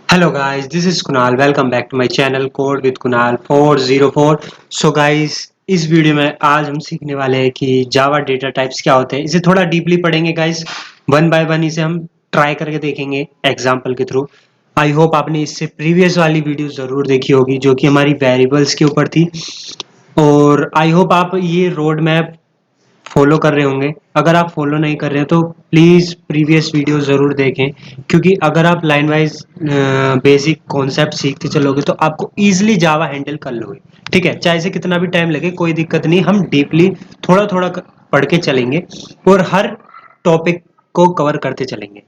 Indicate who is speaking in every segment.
Speaker 1: Hello guys, this is Kunal. Welcome back to my channel Code with Kunal 404. So guys, इस video में आज हम सीखने वाले हैं कि जावा डेटा टाइप्स क्या होते हैं। इसे थोड़ा डीपली पढ़ेंगे गाइस, वन बाय वन इसे हम ट्राई करके देखेंगे एग्जाम्पल के थ्रू। आई होप आपने इससे प्रीवियस वाली वीडियो ज़रूर देखी होगी जो कि हमारी वेरिएबल्स के ऊपर थी, और आई होप आप ये रोड मैप फॉलो कर रहे होंगे। अगर आप फॉलो नहीं कर रहे हैं तो प्लीज़ प्रीवियस वीडियो ज़रूर देखें, क्योंकि अगर आप लाइन वाइज बेसिक कॉन्सेप्ट सीखते चलोगे तो आपको ईजिली जावा हैंडल कर लोगे। ठीक है, चाहे से कितना भी टाइम लगे कोई दिक्कत नहीं, हम डीपली थोड़ा थोड़ा पढ़ के चलेंगे और हर टॉपिक को कवर करते चलेंगे।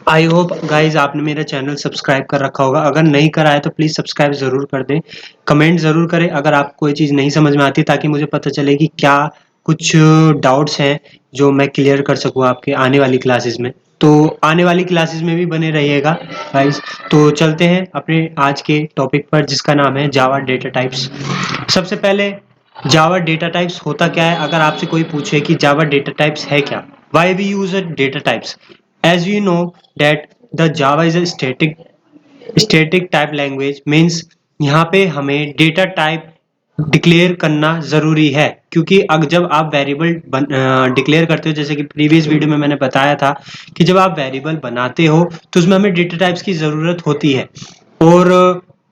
Speaker 1: आई होप गाइज आपने मेरा चैनल सब्सक्राइब कर रखा होगा। अगर नहीं करा है तो प्लीज़ सब्सक्राइब ज़रूर कर दें, कमेंट ज़रूर करें अगर आपको कोई चीज़ नहीं समझ में आती, ताकि मुझे पता चले कि क्या कुछ डाउट्स हैं जो मैं क्लियर कर सकूँ आपके आने वाली क्लासेस में। तो आने वाली क्लासेस में भी बने रहिएगा गाइज। तो चलते हैं अपने आज के टॉपिक पर, जिसका नाम है जावा डेटा टाइप्स। सबसे पहले जावा डेटा टाइप्स होता क्या है। अगर आपसे कोई पूछे कि जावा डेटा टाइप्स है क्या, why we use a data types, as you know that the java is a static type language means यहाँ पे हमें डेटा टाइप डिक्लेयर करना ज़रूरी है, क्योंकि अगर जब आप वेरिएबल डिक्लेयर करते हो, जैसे कि प्रीवियस वीडियो में मैंने बताया था कि जब आप वेरिएबल बनाते हो तो उसमें हमें डेटा टाइप्स की ज़रूरत होती है। और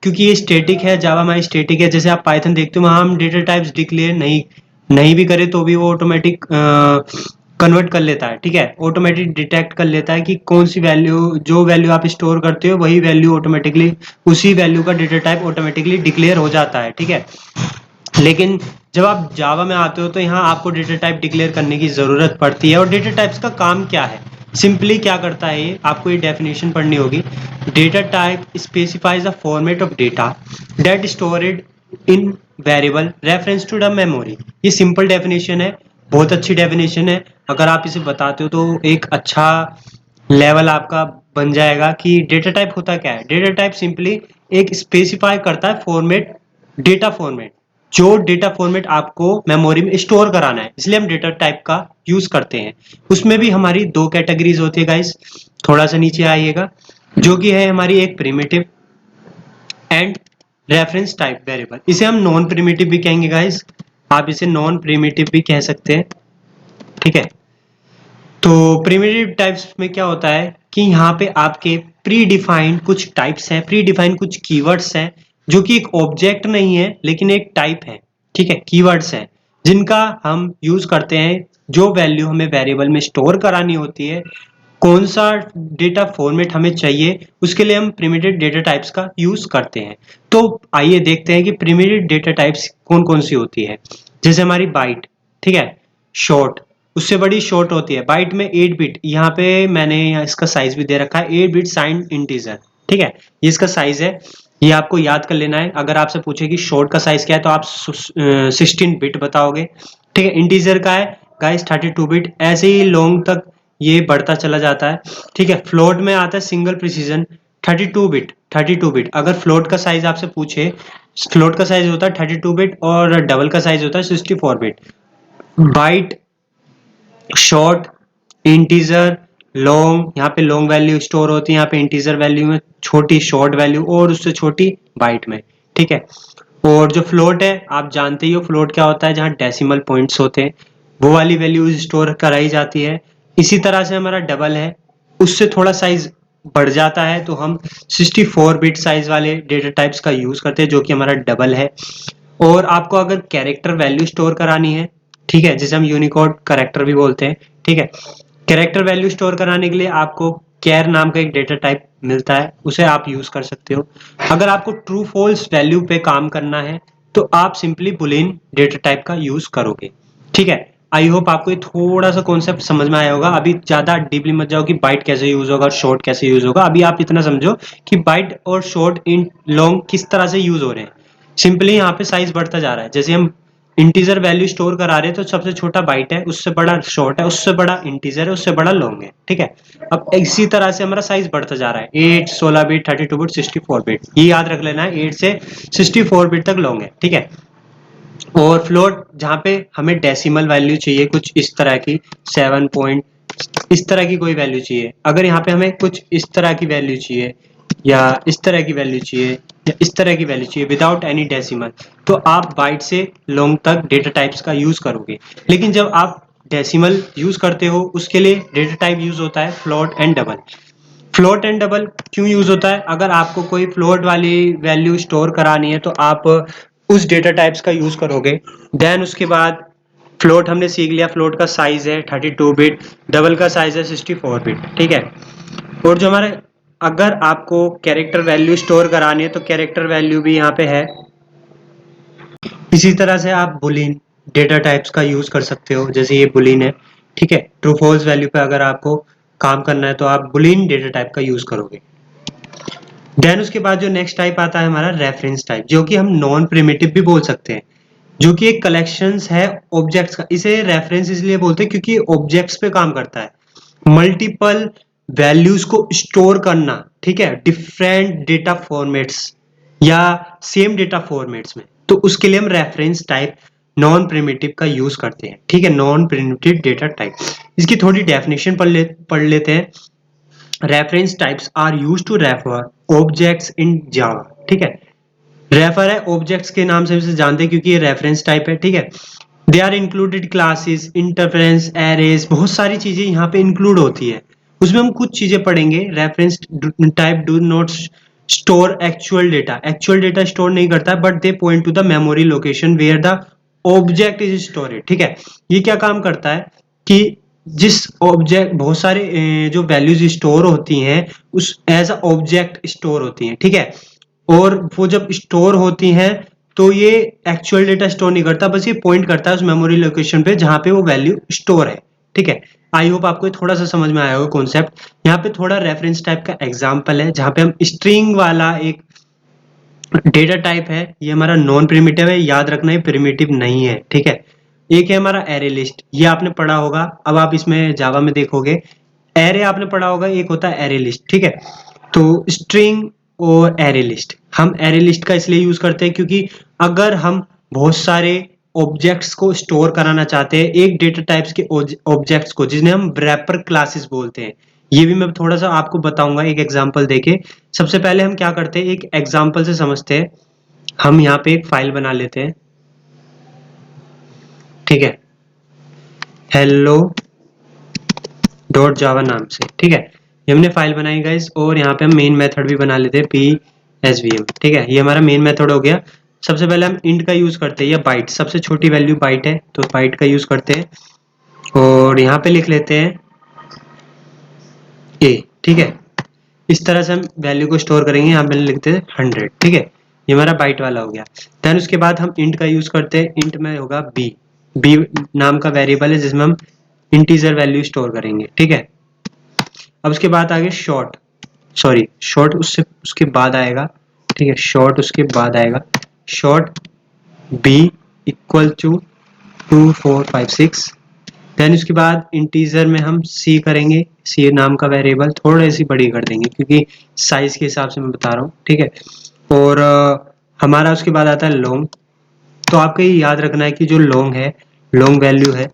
Speaker 1: क्योंकि ये स्टैटिक है, जावा हमारी स्टैटिक है, जैसे आप पाइथन देखते हो वहाँ हम डेटा टाइप्स डिक्लेयर नहीं नहीं भी करें तो भी वो ऑटोमेटिक कन्वर्ट कर लेता है। ठीक है, ऑटोमेटिक डिटेक्ट कर लेता है कि कौन सी वैल्यू, जो वैल्यू आप स्टोर करते हो वही वैल्यू ऑटोमेटिकली, उसी वैल्यू का डेटा टाइप ऑटोमेटिकली डिक्लेयर हो जाता है। ठीक है, लेकिन जब आप जावा में आते हो तो यहाँ आपको डेटा टाइप डिक्लेयर करने की ज़रूरत पड़ती है। और डेटा टाइप्स का काम क्या है, सिंपली क्या करता है ये, आपको ये डेफिनेशन पढ़नी होगी। Data type specifies a format of data that stored in variable reference to the memory. ये सिंपल डेफिनेशन है, बहुत अच्छी डेफिनेशन है। अगर आप इसे बताते हो तो एक अच्छा लेवल आपका बन जाएगा कि डेटा टाइप होता क्या है। डेटा टाइप सिंपली एक स्पेसिफाई करता है फॉर्मेट, डेटा फॉर्मेट, जो डेटा फॉर्मेट आपको मेमोरी में स्टोर कराना है, इसलिए हम डेटा टाइप का यूज करते हैं। उसमें भी हमारी दो कैटेगरीज होती है गाइस, थोड़ा सा नीचे आइएगा, जो कि है हमारी एक primitive and reference type variable. इसे हम नॉन प्रिमिटिव भी कहेंगे गाइस, आप इसे नॉन प्रिमिटिव भी कह सकते हैं। ठीक है, तो प्रिमिटिव टाइप्स में क्या होता है कि यहाँ पे आपके प्री डिफाइंड कुछ टाइप्स हैं, प्री डिफाइंड कुछ कीवर्ड्स हैं, जो कि एक ऑब्जेक्ट नहीं है लेकिन एक टाइप है। ठीक है, कीवर्ड्स हैं जिनका हम यूज करते हैं, जो वैल्यू हमें वेरिएबल में स्टोर करानी होती है, कौन सा डेटा फॉर्मेट हमें चाहिए, उसके लिए हम प्रिमिटिव डेटा टाइप्स का यूज करते हैं। तो आइए देखते हैं कि प्रिमिटिव डेटा टाइप्स कौन कौन सी होती है। जैसे हमारी बाइट, ठीक है, शॉर्ट, उससे बड़ी शॉर्ट होती है। बाइट में 8 बिट, यहाँ पे मैंने इसका साइज भी दे रखा है, 8 बिट साइंड इंटीजर। ठीक है, ये इसका साइज है, ये आपको याद कर लेना है। अगर आपसे पूछे कि शॉर्ट का साइज क्या है तो आप 16 बिट बताओगे। ठीक है, इंटीजर का है गाइस 32 बिट, ऐसे ही लॉन्ग तक ये बढ़ता चला जाता है। ठीक है, फ्लोट में आता है सिंगल प्रिसीजन 32 बिट, 32 बिट। अगर फ्लोट का साइज आपसे पूछे, फ्लोट का साइज होता है 32 बिट और डबल का साइज होता है 64 bit. Byte, short, integer, long, यहाँ पे लॉन्ग वैल्यू स्टोर होती है, यहाँ पे इंटीजर वैल्यू में छोटी शॉर्ट वैल्यू और उससे छोटी बाइट में। ठीक है, और जो फ्लोट है आप जानते ही हो फ्लोट क्या होता है, जहाँ डेसिमल पॉइंट्स होते हैं वो वाली वैल्यू स्टोर कराई जाती है। इसी तरह से हमारा डबल है, उससे थोड़ा साइज बढ़ जाता है तो हम 64 बिट साइज वाले डेटा टाइप्स का यूज करते हैं, जो कि हमारा डबल है। और आपको अगर कैरेक्टर वैल्यू स्टोर करानी है, ठीक है, जिसे हम यूनिकोड कैरेक्टर भी बोलते हैं। ठीक है, कैरेक्टर वैल्यू स्टोर कराने के लिए आपको कैर नाम का एक डेटा टाइप मिलता है, उसे आप यूज कर सकते हो। अगर आपको ट्रू फॉल्स वैल्यू पे काम करना है तो आप सिंपली बुलियन डेटा टाइप का यूज करोगे। ठीक है, आई होप आपको ये थोड़ा सा कॉन्सेप्ट समझ में आया होगा। अभी ज्यादा डीपली मत जाओ कि बाइट कैसे यूज होगा और शॉर्ट कैसे यूज होगा। अभी आप इतना समझो कि बाइट और शॉर्ट इन लॉन्ग किस तरह से यूज हो रहे हैं। सिंपली यहाँ पे साइज बढ़ता जा रहा है, जैसे हम इंटीजर वैल्यू स्टोर करा रहे हैं तो सबसे छोटा बाइट है, उससे बड़ा शॉर्ट है, उससे बड़ा इंटीजर है, उससे बड़ा लॉन्ग है। ठीक है, अब इसी तरह से हमारा साइज बढ़ता जा रहा है, 8, 16 बिट, 32 बिट, 64 बिट, ये याद रख लेना है, 8 से 64 बिट तक लॉन्ग है। ठीक है, और फ्लोट जहाँ पे हमें डेसिमल वैल्यू चाहिए कुछ इस तरह की, 7 पॉइंट इस तरह की कोई वैल्यू चाहिए। अगर यहाँ पे हमें कुछ इस तरह की वैल्यू चाहिए या इस तरह की वैल्यू चाहिए या इस तरह की वैल्यू चाहिए विदाउट एनी डेसिमल, तो आप बाइट से लॉन्ग तक डेटा टाइप्स का यूज़ करोगे। लेकिन जब आप डेसिमल यूज़ करते हो उसके लिए डेटा टाइप यूज़ होता है float and double. Float and double क्यों यूज़ होता है? अगर आपको कोई फ्लोट वाली वैल्यू स्टोर करानी है तो आप उस डेटा टाइप्स का यूज़ करोगे। देन उसके बाद फ्लोट हमने सीख लिया, फ्लोट का साइज है 32 बिट, डबल का साइज है 64 बिट, ठीक है। और जो हमारे अगर आपको कैरेक्टर वैल्यू स्टोर करानी है तो कैरेक्टर वैल्यू भी यहाँ पे है। इसी तरह से आप बुलियन डेटा टाइप्स का यूज कर सकते हो, जैसे ये बुलियन है, ठीक है। ट्रू फॉल्स वैल्यू पे अगर आपको काम करना है तो आप बुलियन डेटा टाइप का यूज करोगे। देन उसके बाद जो नेक्स्ट टाइप आता है हमारा रेफरेंस टाइप, जो कि हम नॉन प्रिमिटिव भी बोल सकते हैं, जो कि एक कलेक्शंस है ऑब्जेक्ट्स का। इसे रेफरेंस इसलिए बोलते हैं क्योंकि ऑब्जेक्ट्स पे काम करता है, मल्टीपल वैल्यूज को स्टोर करना, ठीक है, डिफरेंट डेटा फॉर्मेट्स या सेम डेटा फॉर्मेट्स में। तो उसके लिए हम रेफरेंस टाइप नॉन प्रिमिटिव का यूज करते हैं, ठीक है, नॉन प्रिमिटिव डेटा टाइप। इसकी थोड़ी डेफिनेशन पढ़ लेते हैं। Reference types are used to refer objects in Java, ठीक है। रेफर है ऑब्जेक्ट्स के नाम से इसे जानते हैं क्योंकि ये रेफरेंस टाइप है, ठीक है। They are included classes, interference, arrays, बहुत सारी चीजें यहाँ पे इंक्लूड होती है। उसमें हम कुछ चीजें पढ़ेंगे। Reference type do not store actual data store नहीं करता, but they point to the memory location where the object is stored, ठीक है। ये क्या काम करता है कि जिस ऑब्जेक्ट, बहुत सारे जो वैल्यूज स्टोर होती हैं उस एज अ ऑब्जेक्ट स्टोर होती हैं, ठीक है। और वो जब स्टोर होती हैं तो ये एक्चुअल डेटा स्टोर नहीं करता, बस ये पॉइंट करता है उस मेमोरी लोकेशन पे जहाँ पे वो वैल्यू स्टोर है, ठीक है। आई होप आपको थोड़ा सा समझ में आया होगा कॉन्सेप्ट। यहाँ पे थोड़ा रेफरेंस टाइप का एग्जांपल है जहाँ पे हम स्ट्रिंग वाला एक डेटा टाइप है, ये हमारा नॉन प्रिमिटिव है, याद रखना है प्रिमिटिव नहीं है, ठीक है। एक है हमारा एरे लिस्ट, ये आपने पढ़ा होगा, अब आप इसमें जावा में देखोगे एरे आपने पढ़ा होगा, एक होता है एरे लिस्ट, ठीक है। तो स्ट्रिंग और एरे लिस्ट, हम एरे लिस्ट का इसलिए यूज करते हैं क्योंकि अगर हम बहुत सारे ऑब्जेक्ट्स को स्टोर कराना चाहते हैं, एक डेटा टाइप्स के ऑब्जेक्ट्स को, जिन्हें हम रैपर क्लासेस बोलते हैं, ये भी मैं थोड़ा सा आपको बताऊंगा एक एग्जांपल देके। सबसे पहले हम क्या करते हैं, एक एग्जांपल से समझते हैं। हम यहाँ पे एक फाइल बना लेते हैं, ठीक है, हेलो डॉट जावा नाम से, ठीक है। ये हमने फाइल बनाई गाइस, और यहाँ पे हम मेन मेथड भी बना लेते हैं PSVM, ठीक है। ये हमारा मेन मेथड हो गया। सबसे पहले हम इंट का यूज करते हैं, या बाइट, सबसे छोटी वैल्यू बाइट है तो बाइट का यूज करते हैं, और यहाँ पे लिख लेते हैं A, ठीक है। इस तरह से हम वैल्यू को स्टोर करेंगे, यहाँ पे लिखते हैं 100, ठीक है। ये हमारा बाइट वाला हो गया। देन उसके बाद हम इंट का यूज करते हैं, इंट में होगा बी नाम का वेरिएबल है जिसमें हम इंटीजर वैल्यू स्टोर करेंगे, ठीक है। अब उसके बाद आगे शॉर्ट उससे उसके बाद आएगा, ठीक है, शॉर्ट उसके बाद आएगा, short B equal to 2456। Then उसके बाद इंटीजर में हम सी करेंगे, सी नाम का वेरिएबल थोड़े सी बड़ी कर देंगे क्योंकि साइज के हिसाब से मैं बता रहा हूँ, ठीक है। और हमारा उसके बाद आता है लॉन्ग। तो आपको ये याद रखना है कि जो लॉन्ग है, लॉन्ग वैल्यू है,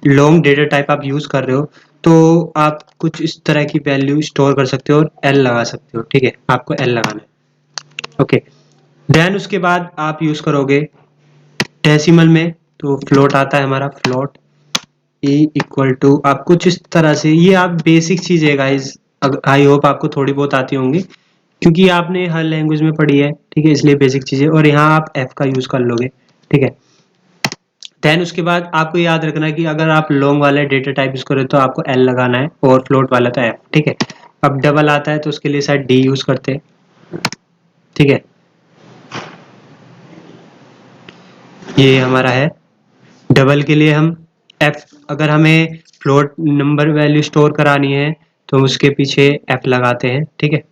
Speaker 1: लॉन्ग डेटा टाइप आप यूज कर रहे हो तो आप कुछ इस तरह की वैल्यू स्टोर कर सकते हो और एल लगा सकते हो, ठीक है, आपको एल लगाना है, ओके। देन उसके बाद आप यूज करोगे डेसिमल में, तो फ्लोट आता है हमारा, फ्लोट ई इक्वल टू, आप कुछ इस तरह से, ये आप बेसिक चीज है गाइज, आई होप आपको थोड़ी बहुत आती होंगी क्योंकि आपने हर लैंग्वेज में पढ़ी है, ठीक है, इसलिए बेसिक चीजें। और यहाँ आप एफ का यूज कर लोगे, ठीक है। देन उसके बाद आपको याद रखना है कि अगर आप लॉन्ग वाला डेटा टाइप यूज करें तो आपको एल लगाना है, और फ्लोट वाला तो एफ, ठीक है। अब डबल आता है तो उसके लिए शायद डी यूज करते हैं, ठीक है। ये हमारा है डबल के लिए हम एफ, अगर हमें फ्लोट नंबर वैल्यू स्टोर करानी है तो उसके पीछे एफ लगाते हैं, ठीक है।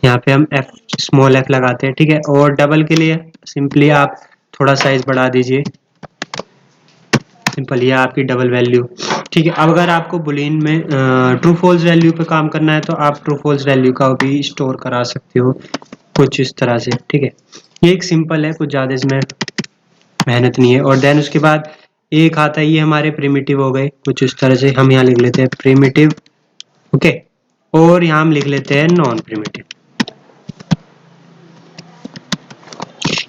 Speaker 1: यहाँ पे हम एफ स्मॉल एफ लगाते हैं, ठीक है। और डबल के लिए सिंपली आप थोड़ा साइज बढ़ा दीजिए, सिंपल, ये आपकी डबल वैल्यू, ठीक है। अब अगर आपको बुलियन में ट्रू फॉल्स वैल्यू पे काम करना है तो आप ट्रू फॉल्स वैल्यू का भी स्टोर करा सकते हो कुछ इस तरह से, ठीक है। ये एक सिंपल है, कुछ ज़्यादा इसमें मेहनत नहीं है। और देन उसके बाद एक आता है, ये हमारे प्रिमिटिव हो गए, कुछ इस तरह से हम यहाँ लिख लेते हैं प्रिमिटिव, ओके। और यहाँ हम लिख लेते हैं नॉन प्रिमिटिव,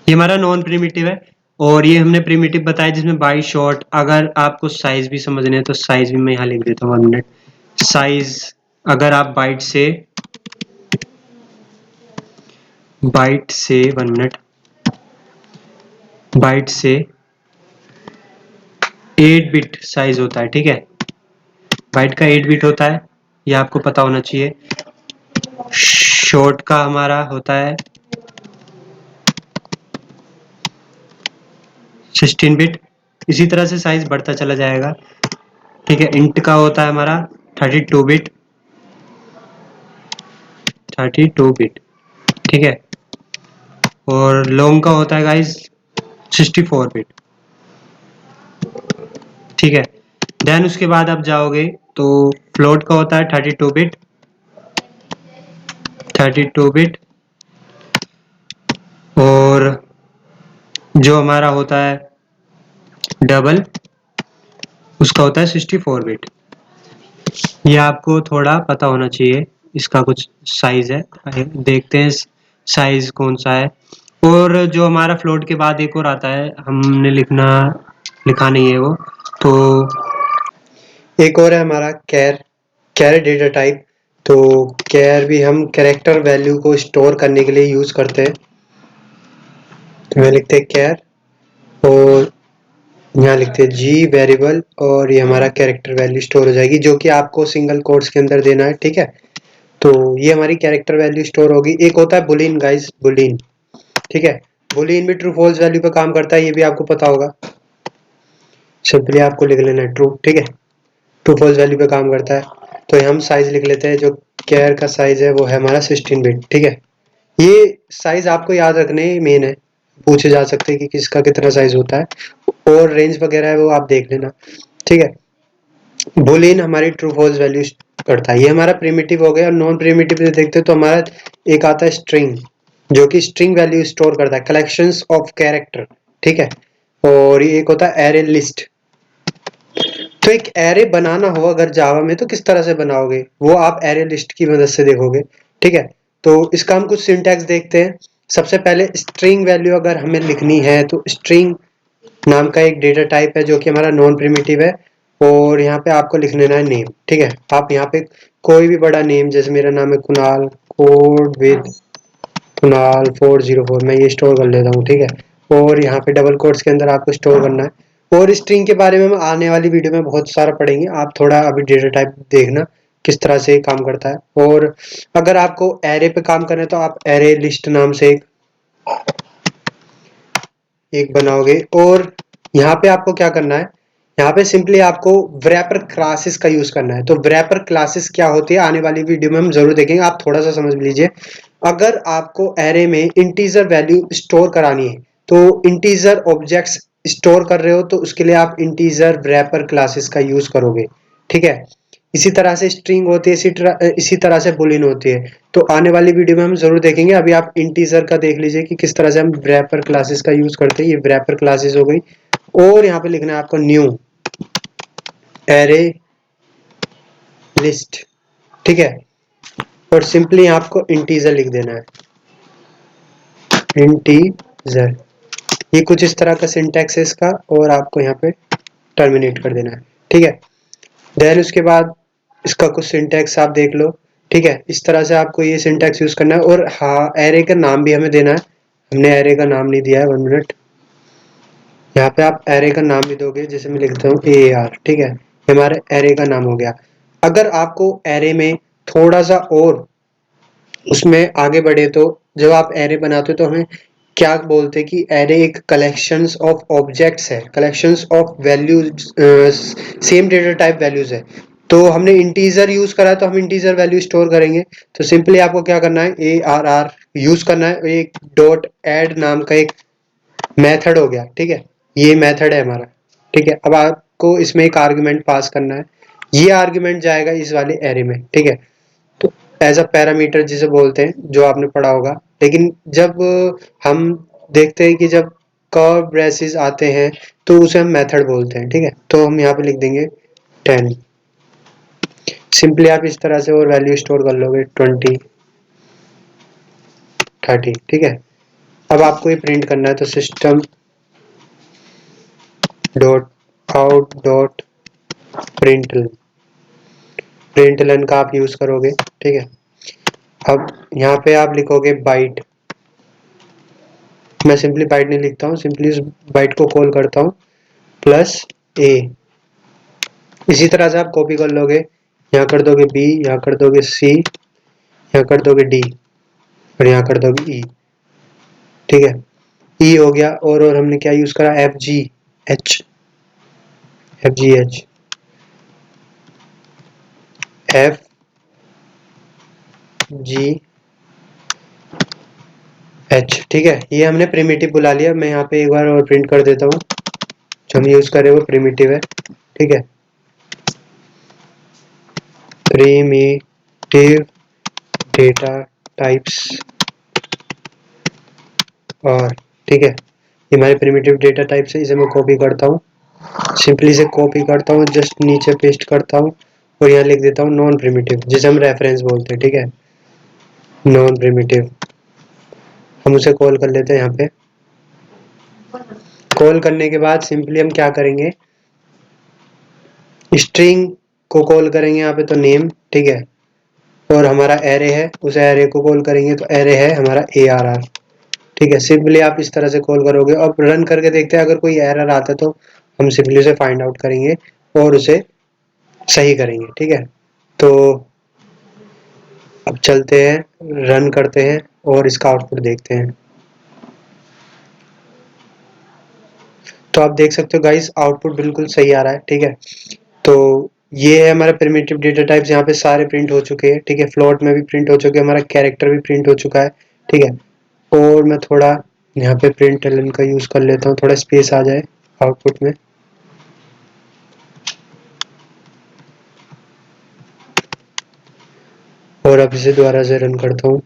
Speaker 1: ये हमारा नॉन प्रिमिटिव है। और ये हमने प्रिमिटिव बताया जिसमें बाई शॉर्ट। अगर आपको साइज भी समझने हैं तो साइज भी मैं यहाँ लिख देता हूँ 1 मिनट। साइज अगर आप बाइट से 1 मिनट, बाइट से 8 बिट साइज होता है, ठीक है। बाइट का 8 बिट होता है, ये आपको पता होना चाहिए। शॉर्ट का हमारा होता है 16 बिट। इसी तरह से साइज बढ़ता चला जाएगा, ठीक है। इंट का होता है हमारा 32 बिट, 32 बिट, ठीक है। और लॉन्ग का होता है गाइस 64 बिट, ठीक है। देन उसके बाद आप जाओगे तो फ्लोट का होता है 32 बिट, 32 बिट। और जो हमारा होता है डबल, उसका होता है 64 बिट। ये आपको थोड़ा पता होना चाहिए। इसका कुछ साइज है, देखते हैं साइज कौन सा है। और जो हमारा फ्लोट के बाद एक और आता है, हमने लिखा नहीं है वो, तो एक और है हमारा कैर डेटा टाइप। तो कैर भी हम कैरेक्टर वैल्यू को स्टोर करने के लिए यूज करते हैं। तो मैं लिखते हैं कैर और यहाँ लिखते हैं जी वेरिएबल, और ये हमारा कैरेक्टर वैल्यू स्टोर हो जाएगी जो कि आपको सिंगल कोट्स के अंदर देना है, ठीक है। तो ये हमारी कैरेक्टर वैल्यू स्टोर होगी। एक होता है बुलियन गाइस, बुलियन, ठीक है। बुलियन भी ट्रू फॉल्स वैल्यू पे काम करता है, ये भी आपको पता होगा। सिंपली आपको लिख लेना है ट्रू, ठीक है। ट्रू फॉल्स वैल्यू पे काम करता है। तो हम साइज लिख लेते हैं। जो कैर का साइज है वो है हमारा 16 बिट, ठीक है। ये साइज आपको याद रखने मेन है, पूछे जा सकते हैं कि किसका कितना साइज होता है, और रेंज वगैरह है वो आप देख लेना, ठीक है। बुलियन हमारी ट्रू फॉल्स वैल्यू करता है। ये हमारा प्रिमिटिव हो गया। और नॉन प्रिमिटिव से देखते हैं तो हमारा एक आता है स्ट्रिंग, जो कि स्ट्रिंग वैल्यू स्टोर करता है, कलेक्शंस ऑफ कैरेक्टर, ठीक है। और ये एक होता है एरे लिस्ट। तो एक एरे बनाना हो अगर जावा में तो किस तरह से बनाओगे, वो आप एरे लिस्ट की मदद से देखोगे, ठीक है। तो इसका हम कुछ सिंटैक्स देखते हैं। सबसे पहले स्ट्रिंग वैल्यू अगर हमें लिखनी है तो स्ट्रिंग नाम का एक डेटा टाइप है जो कि हमारा नॉन प्रिमिटिव है। और यहाँ पे आपको लिख लेना है नेम, ठीक है। आप यहाँ पे कोई भी बड़ा नेम, जैसे मेरा नाम है कुणाल, कोड विद कुणाल 404, मैं ये स्टोर कर लेता हूँ, ठीक है। और यहाँ पे डबल कोट्स के अंदर आपको स्टोर करना है। और स्ट्रिंग के बारे में हम आने वाली वीडियो में बहुत सारा पढ़ेंगे, आप थोड़ा अभी डेटा टाइप देखना किस तरह से काम करता है। और अगर आपको एरे पे काम करना है तो आप एरे लिस्ट नाम से एक बनाओगे। और यहाँ पे आपको क्या करना है, यहाँ पे सिंपली आपको wrapper क्लासेस का यूज करना है। तो wrapper क्लासेस क्या होती है आने वाली वीडियो में हम जरूर देखेंगे, आप थोड़ा सा समझ लीजिए। अगर आपको एरे में इंटीजर वैल्यू स्टोर करानी है, तो इंटीजर ऑब्जेक्ट्स स्टोर कर रहे हो तो उसके लिए आप इंटीजर wrapper क्लासेस का यूज करोगे, ठीक है। इसी तरह से स्ट्रिंग होती है, इसी तरह से बुलियन होती है। तो आने वाली वीडियो में हम जरूर देखेंगे। अभी आप इंटीजर का देख लीजिए कि किस तरह से हम wrapper क्लासेस का यूज करते हैं। ये wrapper क्लासेस हो गई। और यहाँ पे लिखना है आपको न्यू एरे लिस्ट, ठीक है। और सिंपली आपको इंटीजर लिख देना है, इंटीजर। ये कुछ इस तरह का सिंटैक्स है इसका, और आपको यहाँ पे टर्मिनेट कर देना है, ठीक है। देन उसके बाद इसका कुछ सिंटैक्स आप देख लो, ठीक है। इस तरह से आपको ये सिंटैक्स यूज करना है। और हाँ, एरे का नाम भी हमें देना है। हमने एरे का नाम नहीं दिया है, 1 मिनट। यहाँ पे आप एरे का नाम भी दोगे, जैसे मैं लिखता हूँ AAR, ठीक है। हमारे एरे का नाम हो गया। अगर आपको एरे में थोड़ा सा और उसमें आगे बढ़े तो जब आप एरे बनाते हो तो हमें क्या बोलते हैं कि एरे एक कलेक्शंस ऑफ ऑब्जेक्ट्स है, collections of values, same data type values है। तो हमने इंटीजर यूज करा तो हम इंटीजर वैल्यू स्टोर करेंगे। तो सिंपली आपको क्या करना है, ARR यूज करना है। एक डॉट एड नाम का एक मेथड हो गया, ठीक है। ये मेथड है हमारा, ठीक है। अब आपको इसमें एक आर्गुमेंट पास करना है। ये आर्गुमेंट जाएगा इस वाले एरे में, ठीक है। तो एज अ पैरामीटर जिसे बोलते हैं, जो आपने पढ़ा होगा। लेकिन जब हम देखते हैं कि जब कर्व ब्रेसेस आते हैं तो उसे हम मेथड बोलते हैं, ठीक है। तो हम यहाँ पे लिख देंगे 10। सिंपली आप इस तरह से और वैल्यू स्टोर कर लोगे 20, 30, ठीक है। अब आपको ये प्रिंट करना है, तो system dot out dot println का आप यूज करोगे, ठीक है। अब यहाँ पे आप लिखोगे बाइट, मैं सिंपली बाइट नहीं लिखता हूँ, सिंपली उस बाइट को कॉल करता हूँ प्लस ए। इसी तरह से आप कॉपी कर लोगे, यहाँ कर दोगे बी, यहाँ कर दोगे सी, यहाँ कर दोगे डी और यहाँ कर दोगे ई, ठीक है। ई हो गया। और हमने क्या यूज करा, F G H, F G H, F G H, ठीक है। ये हमने प्रिमिटिव बुला लिया। मैं यहाँ पे एक बार और प्रिंट कर देता हूँ, जो हम यूज कर रहे हैं वो प्रिमिटिव है, ठीक है। प्रिमिटिव डेटा टाइप्स और, ठीक है, ये हमारे प्रिमिटिव डेटा टाइप्स है। इसे मैं कॉपी करता हूँ, सिंपली से कॉपी करता हूँ, जस्ट नीचे पेस्ट करता हूँ और यहाँ लिख देता हूँ नॉन प्रिमिटिव, जिसे हम रेफरेंस बोलते हैं, ठीक है। नॉन प्रिमिटिव हम उसे कॉल कर लेते हैं। यहाँ पे कॉल करने के बाद सिंपली हम क्या करेंगे, स्ट्रिंग को कॉल करेंगे यहाँ पे, तो नेम, ठीक है। और हमारा एरे है, उस एरे को कॉल करेंगे, तो एरे है हमारा ARR, ठीक है। सिंपली आप इस तरह से कॉल करोगे। अब रन करके देखते हैं, अगर कोई एरर आता है तो हम सिंपली उसे फाइंड आउट करेंगे और उसे सही करेंगे, ठीक है। तो अब चलते हैं, रन करते हैं और इसका आउटपुट देखते हैं। तो आप देख सकते हो गाइस, आउटपुट बिल्कुल सही आ रहा है, ठीक है। तो ये है हमारा प्रिमिटिव डेटा टाइप्स, यहाँ पे सारे प्रिंट हो चुके हैं, ठीक है। फ्लोट में भी प्रिंट हो चुके हैं, हमारा कैरेक्टर भी प्रिंट हो चुका है, ठीक है। और मैं थोड़ा यहाँ पे प्रिंट एलन का यूज कर लेता हूँ, थोड़ा स्पेस आ जाए आउटपुट में। और अब इसे दोबारा से रन करता हूँ,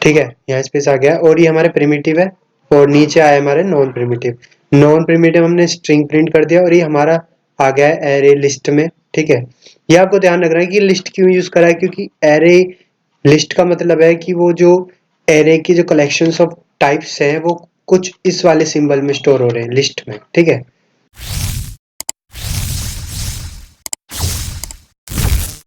Speaker 1: ठीक है। यहाँ स्पेस आ गया और ये हमारे प्रिमिटिव है और नीचे आया हमारे नॉन प्रिमिटिव। नॉन प्रिमिटिव हमने स्ट्रिंग प्रिंट कर दिया और ये हमारा आ गया है एरे लिस्ट में, ठीक है। ये आपको ध्यान रखना है कि लिस्ट क्यों यूज करा है, क्योंकि एरे लिस्ट का मतलब है कि वो जो एरे की जो कलेक्शंस ऑफ टाइप्स हैं वो कुछ इस वाले सिंबल में स्टोर हो रहे हैं लिस्ट में, ठीक है।